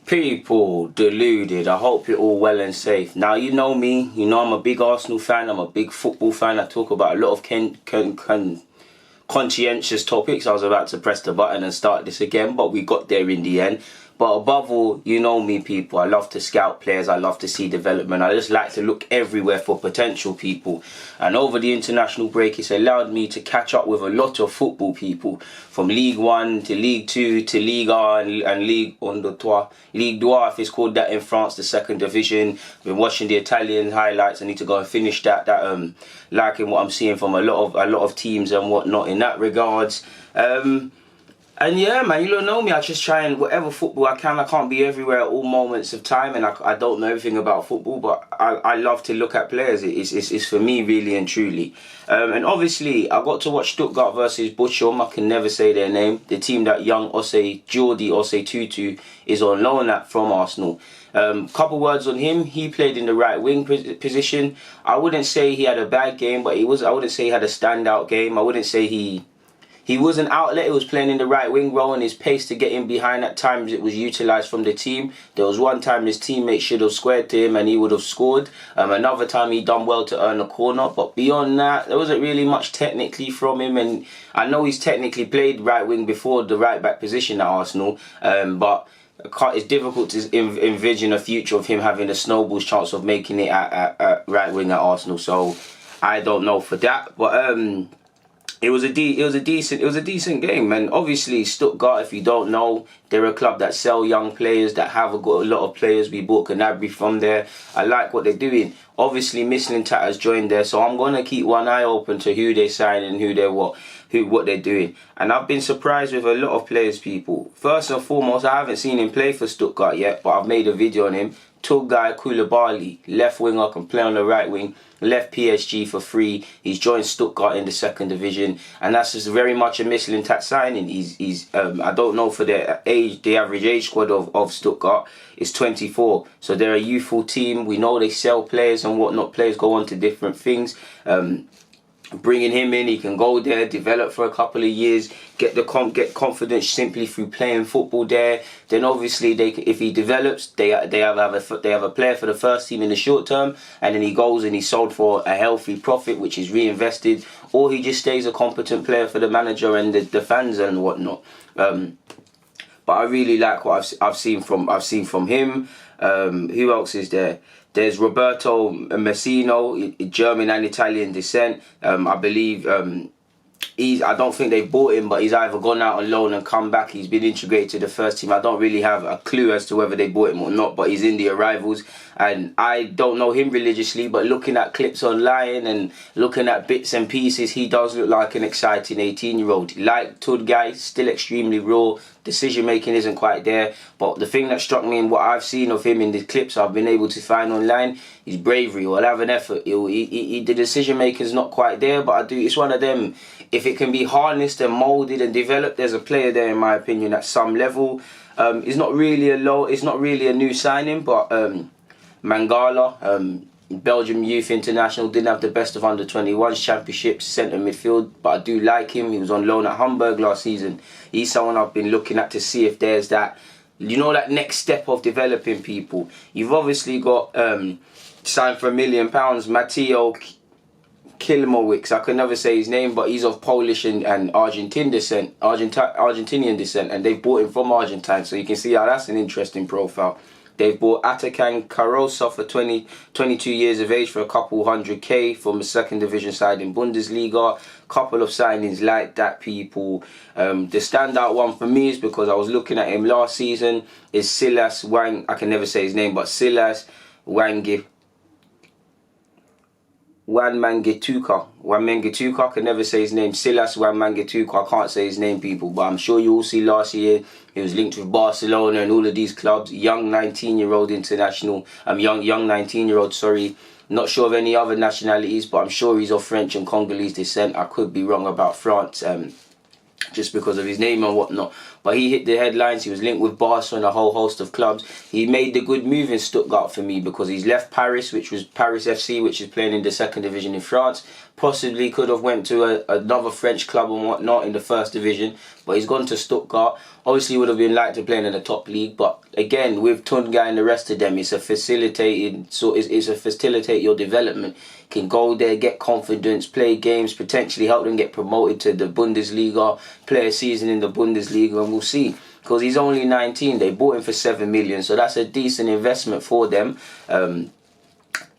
People, deluded. I hope you're all well and safe. Now, you know me. You know I'm a big Arsenal fan. I'm a big football fan. I talk about a lot of conscientious topics. I was about to press the button and start this again, but we got there in the end. But above all, you know me, people. I love to scout players. I love to see development. I just like to look everywhere for potential people. And over the international break, it's allowed me to catch up with a lot of football people. From League 1 to League 2 to Ligue 1 and Ligue 2. Ligue 2, if it's called that in France, the second division. Been watching the Italian highlights. I need to go and finish that. Liking what I'm seeing from a lot of teams and whatnot in that regards. And yeah, man, you don't know me. I just try and whatever football I can. I can't be everywhere at all moments of time, and I don't know everything about football, but I love to look at players. It's for me, really and truly. And obviously, I got to watch Stuttgart versus Bochum. I can never say their name. The team that young Jordi Tutu is on loan at from Arsenal. Couple words on him. He played in the right wing position. I wouldn't say he had a bad game, but I wouldn't say he had a standout game. I wouldn't say he was an outlet. He was playing in the right wing role, and his pace to get in behind at times it was utilised from the team. There was one time his teammate should have squared to him and he would have scored. Another time he done well to earn a corner. But beyond that, there wasn't really much technically from him. And I know he's technically played right wing before the right back position at Arsenal. But it's difficult to envision a future of him having a snowball's chance of making it at right wing at Arsenal. So I don't know for that. But It was a decent game, and obviously Stuttgart, if you don't know, they're a club that sell young players, that have got a lot of players. We bought Gnabry from there. I like what they're doing. Obviously Mislintat has joined there, so I'm gonna keep one eye open to who they sign and what they're doing. And I've been surprised with a lot of players, people. First and foremost, I haven't seen him play for Stuttgart yet, but I've made a video on him. Turgay Koulibaly, left winger, can play on the right wing. Left PSG for free. He's joined Stuttgart in the second division, and that's just very much a Mislintat signing. He's I don't know for the age, the average age squad of Stuttgart is 24, so they're a youthful team. We know they sell players and whatnot. Players go on to different things. Bringing him in, he can go there, develop for a couple of years, get confidence simply through playing football there. Then obviously if he develops, they have a player for the first team in the short term, and then he goes and he's sold for a healthy profit, which is reinvested, or he just stays a competent player for the manager and the fans and whatnot. But I really like what I've seen from him. Who else is there? There's Roberto Messino, German and Italian descent. I believe I don't think they bought him, but he's either gone out on loan and come back. He's been integrated to the first team. I don't really have a clue as to whether they bought him or not, but he's in the arrivals. And I don't know him religiously, but looking at clips online and looking at bits and pieces, he does look like an exciting 18-year-old. Like Turgay, still extremely raw. Decision making isn't quite there, but the thing that struck me in what I've seen of him in the clips I've been able to find online is bravery. He'll have an effort. The decision making is not quite there, but it's one of them. If it can be harnessed and molded and developed, there's a player there, in my opinion, at some level. It's not really a new signing, but Mangala, Belgium Youth International, didn't have the best of under-21s championships, centre midfield, but I do like him. He was on loan at Hamburg last season. He's someone I've been looking at to see if there's that, that next step of developing people. You've obviously got signed for £1 million, Matteo Kilmowicz. I can never say his name, but he's of Polish and Argentinian descent, and they've bought him from Argentine, so you can see how that's an interesting profile. They've bought Atakan Carosa for 22 years of age for a couple $100K from a second division side in Bundesliga. Couple of signings like that, people. The standout one for me is because I was looking at him last season is Silas I can never say his name, but Silas Wamangituka. I can never say his name. Silas Wamangituka. I can't say his name, people, but I'm sure you all see last year he was linked with Barcelona and all of these clubs. Young 19-year-old international. Young 19-year-old. Sorry. Not sure of any other nationalities, but I'm sure he's of French and Congolese descent. I could be wrong about France, just because of his name and whatnot. but he hit the headlines. He was linked with Barca and a whole host of clubs. He made the good move in Stuttgart for me because he's left Paris, which was Paris FC, which is playing in the second division in France. Possibly could have went to another French club and whatnot in the first division, but he's gone to Stuttgart. Obviously would have been like to play in the top league, but again, with Tunga and the rest of them, it's a facilitated, so it's a facilitate your development. Can go there, get confidence, play games, potentially help them get promoted to the Bundesliga, play a season in the Bundesliga, and we'll see. Because he's only 19, they bought him for 7 million, so that's a decent investment for them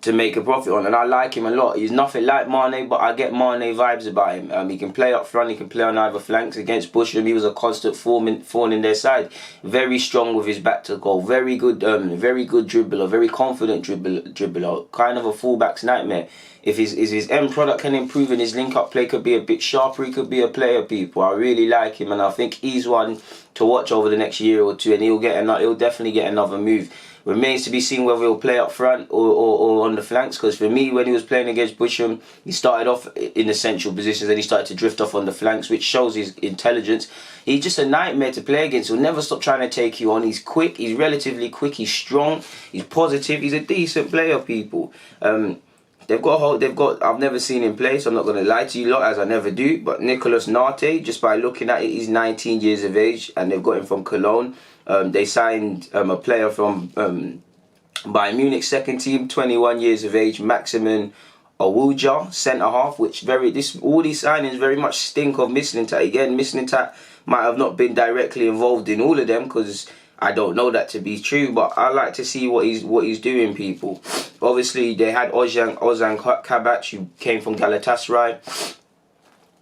to make a profit on. And I like him a lot. He's nothing like Mane, but I get Mane vibes about him. He can play up front, he can play on either flanks. Against Busham, he was a constant thorn in their side. Very strong with his back to goal. Very good dribbler, very confident dribbler. Kind of a fullback's nightmare. If his end product can improve and his link-up play could be a bit sharper, he could be a player, people. I really like him, and I think he's one to watch over the next year or two, and he'll definitely get another move. Remains to be seen whether he'll play up front or on the flanks, because for me, when he was playing against Busham, he started off in the central positions and he started to drift off on the flanks, which shows his intelligence. He's just a nightmare to play against. He'll never stop trying to take you on. He's quick, he's relatively quick, he's strong, he's positive, he's a decent player, people. I've never seen him play, so I'm not going to lie to you lot, as I never do, but Nicolas Nate, just by looking at it, he's 19 years of age, and they've got him from Cologne. They signed a player from Bayern Munich second team, 21 years of age, Maximin Awuja, centre half, which all these signings very much stink of Mislintat. Again, Mislintat might have not been directly involved in all of them, because I don't know that to be true, but I like to see what he's doing, people. Obviously, they had Ozan Kabak, who came from Galatasaray,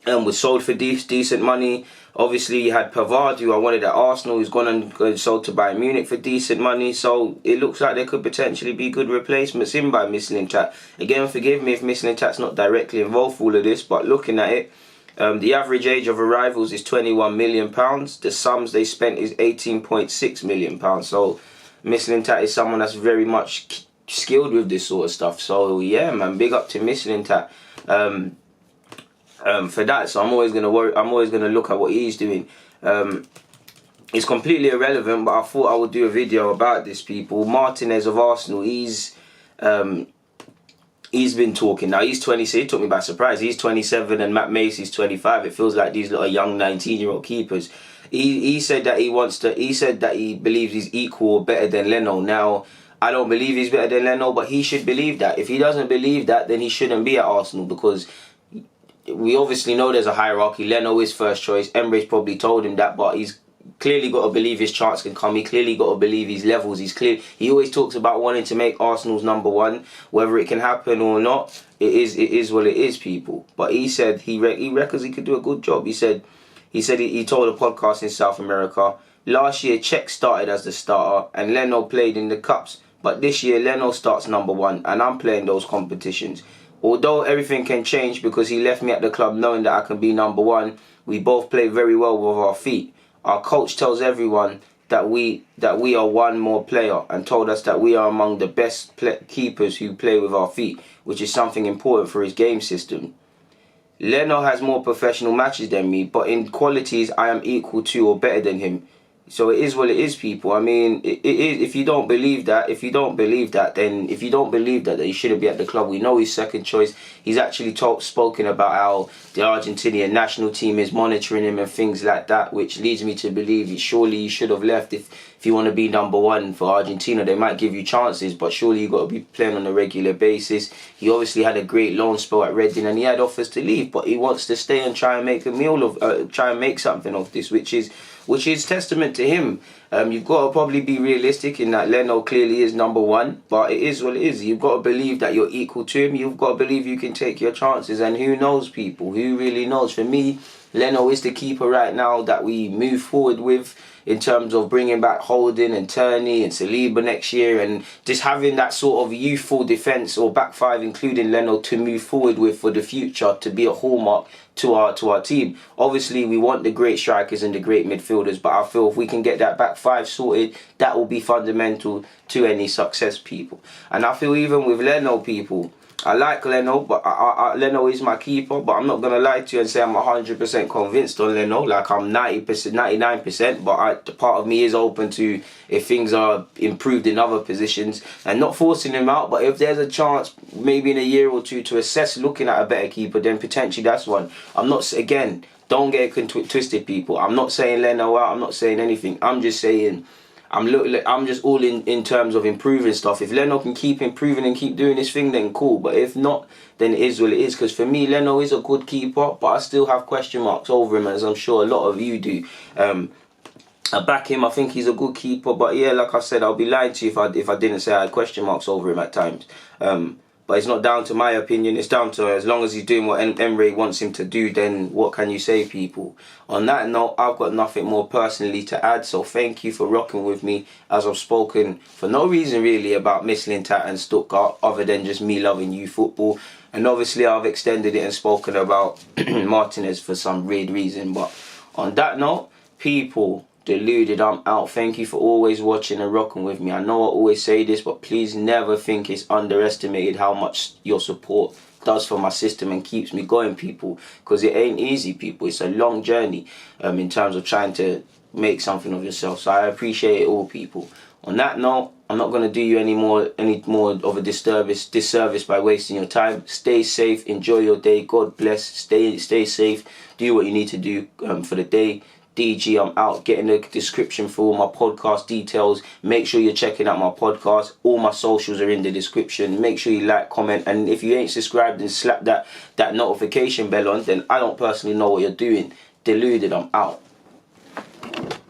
and was sold for decent money. Obviously, you had Pavard, who I wanted at Arsenal, who's gone and sold to Bayern Munich for decent money. So it looks like there could potentially be good replacements in by Mislintat. Again, forgive me if Mislintat's not directly involved with all of this, but looking at it, the average age of arrivals is £21 million. The sums they spent is £18.6 million. So Mislintat is someone that's very much skilled with this sort of stuff. So yeah, man, big up to Mislintat. For that, so I'm always gonna look at what he's doing. It's completely irrelevant, but I thought I would do a video about this, people. Martinez of Arsenal, he's been talking. Now he's 26. He took me by surprise. He's 27 and Matt Macey's 25. It feels like these little young 19-year-old keepers. He said that he said that he believes he's equal or better than Leno. Now I don't believe he's better than Leno, but he should believe that. If he doesn't believe that, then he shouldn't be at Arsenal, because we obviously know there's a hierarchy. Leno is first choice. Embre's probably told him that, but he's clearly got to believe his chance can come. He clearly got to believe his levels. He always talks about wanting to make Arsenal's number one. Whether it can happen or not, it is what it is, people. But he said he reckons he could do a good job. He told a podcast in South America, last year Czech started as the starter and Leno played in the cups. But this year Leno starts number one and I'm playing those competitions. Although everything can change, because he left me at the club knowing that I can be number one, we both play very well with our feet. Our coach tells everyone that we are one more player, and told us that we are among the best keepers who play with our feet, which is something important for his game system. Leno has more professional matches than me, but in qualities I am equal to or better than him. So it is what it is, people. I mean, it is. If you don't believe that, then you shouldn't be at the club. We know he's second choice. He's actually spoken about how the Argentinian national team is monitoring him and things like that, which leads me to believe that surely he should have left. If you want to be number one for Argentina, they might give you chances, but surely you've got to be playing on a regular basis. He obviously had a great loan spell at Reading, and he had offers to leave, but he wants to stay and try and make something of this, which is testament to him. You've got to probably be realistic in that Leno clearly is number one, but it is what it is. You've got to believe that you're equal to him. You've got to believe you can take your chances, and who knows, people? Who really knows? For me, Leno is the keeper right now that we move forward with, in terms of bringing back Holding and Turney and Saliba next year, and just having that sort of youthful defence or back five, including Leno, to move forward with for the future, to be a hallmark to our team. Obviously, we want the great strikers and the great midfielders, but I feel if we can get that back five sorted, that will be fundamental to any success, people. And I feel even with Leno, people, I like Leno, but Leno is my keeper. But I'm not gonna lie to you and say I'm 100% convinced on Leno. Like I'm 90%, 99%. But the part of me is open to if things are improved in other positions and not forcing him out. But if there's a chance, maybe in a year or two, to assess looking at a better keeper, then potentially that's one. I'm not again. Don't get it twisted, people. I'm not saying Leno out. I'm not saying anything. I'm just saying. I'm just all in terms of improving stuff. If Leno can keep improving and keep doing his thing, then cool. But if not, then it is what it is. Because for me, Leno is a good keeper, but I still have question marks over him, as I'm sure a lot of you do. I back him. I think he's a good keeper. But yeah, like I said, I'll be lying to you if I didn't say I had question marks over him at times. But it's not down to my opinion. It's down to as long as he's doing what Emre wants him to do, then what can you say, people? On that note, I've got nothing more personally to add. So thank you for rocking with me as I've spoken for no reason really about Mislintat and Stuttgart other than just me loving youth football. And obviously I've extended it and spoken about Martinez for some weird reason. But on that note, people... Deluded, I'm out. Thank you for always watching and rocking with me. I know I always say this, but please never think it's underestimated how much your support does for my system and keeps me going, people, because it ain't easy, people. It's a long journey in terms of trying to make something of yourself. So I appreciate it all, people. On that note, I'm not going to do you any more of a disservice by wasting your time. Stay safe, enjoy your day, God bless, stay safe, do what you need to do for the day. DG, I'm out. Get in the description for all my podcast details. Make sure you're checking out my podcast. All my socials are in the description. Make sure you like, comment, and if you ain't subscribed and slap that notification bell on, then I don't personally know what you're doing. Deluded, I'm out.